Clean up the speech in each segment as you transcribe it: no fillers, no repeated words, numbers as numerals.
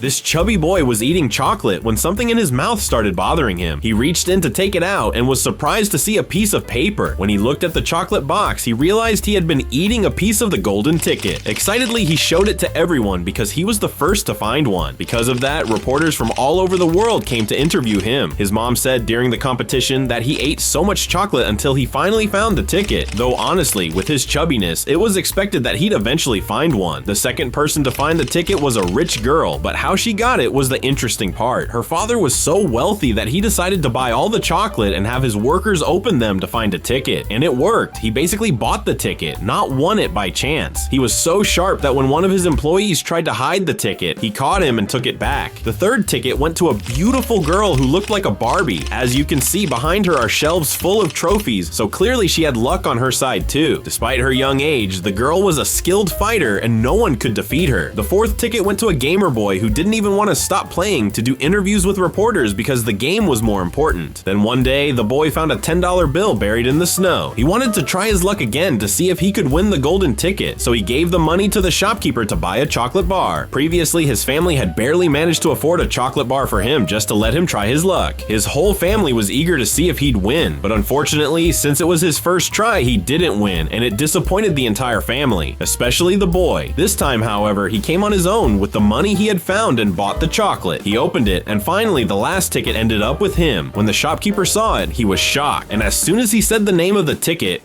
This chubby boy was eating chocolate when something in his mouth started bothering him. He reached in to take it out and was surprised to see a piece of paper. When he looked at the chocolate box, he realized he had been eating a piece of the golden ticket. Excitedly, he showed it to everyone because he was the first to find one. Because of that, reporters from all over the world came to interview him. His mom said during the competition that he ate so much chocolate until he finally found the ticket. Though honestly, with his chubbiness, it was expected that he'd eventually find one. The second person to find the ticket was a rich girl, but how she got it was the interesting part. Her father was so wealthy that he decided to buy all the chocolate and have his workers open them to find a ticket. And it worked. He basically bought the ticket, not won it by chance. He was so sharp that when one of his employees tried to hide the ticket, he caught him and took it back. The third ticket went to a beautiful girl who looked like a Barbie. As you can see, behind her are shelves full of trophies, so clearly she had luck on her side too. Despite her young age, the girl was a skilled fighter and no one could defeat her. The fourth ticket went to a gamer boy who didn't even want to stop playing to do interviews with reporters because the game was more important. Then one day, the boy found a $10 bill buried in the snow. He wanted to try his luck again to see if he could win the golden ticket, so he gave the money to the shopkeeper to buy a chocolate bar. Previously, his family had barely managed to afford a chocolate bar for him just to let him try his luck. His whole family was eager to see if he'd win, but unfortunately, since it was his first try, he didn't win, and it disappointed the entire family, especially the boy. This time, however, he came on his own with the money he had found and bought the chocolate. He opened it, and finally, the last ticket ended up with him. When the shopkeeper saw it, he was shocked, and as soon as he said the name of the ticket,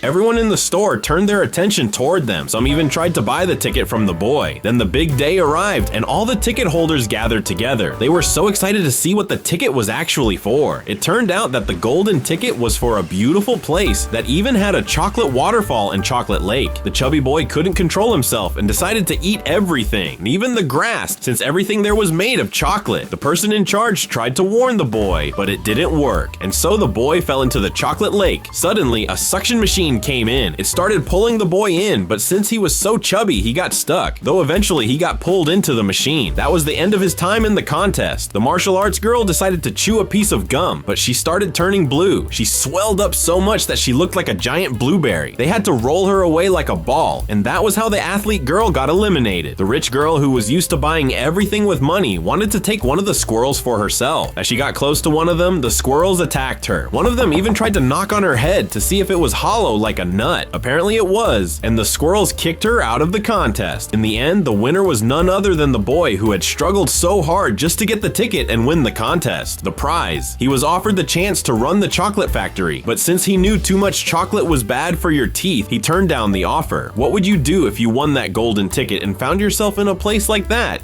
everyone in the store turned their attention toward them. Some even tried to buy the ticket from the boy. Then the big day arrived and all the ticket holders gathered together. They were so excited to see what the ticket was actually for. It turned out that the golden ticket was for a beautiful place that even had a chocolate waterfall and chocolate lake. The chubby boy couldn't control himself and decided to eat everything, even the grass, since everything there was made of chocolate. The person in charge tried to warn the boy, but it didn't work, and so the boy fell into the chocolate lake. Suddenly, a suction machine came in. It started pulling the boy in, but since he was so chubby, he got stuck, though eventually he got pulled into the machine. That was the end of his time in the contest. The martial arts girl decided to chew a piece of gum, but she started turning blue. She swelled up so much that she looked like a giant blueberry. They had to roll her away like a ball, and that was how the athlete girl got eliminated. The rich girl, who was used to buying everything with money, wanted to take one of the squirrels for herself. As she got close to one of them, the squirrels attacked her. One of them even tried to knock on her head to see if it was hollow like a nut. Apparently it was, and the squirrels kicked her out of the contest. In the end, the winner was none other than the boy who had struggled so hard just to get the ticket and win the contest. The prize. He was offered the chance to run the chocolate factory, but since he knew too much chocolate was bad for your teeth, he turned down the offer. What would you do if you won that golden ticket and found yourself in a place like that?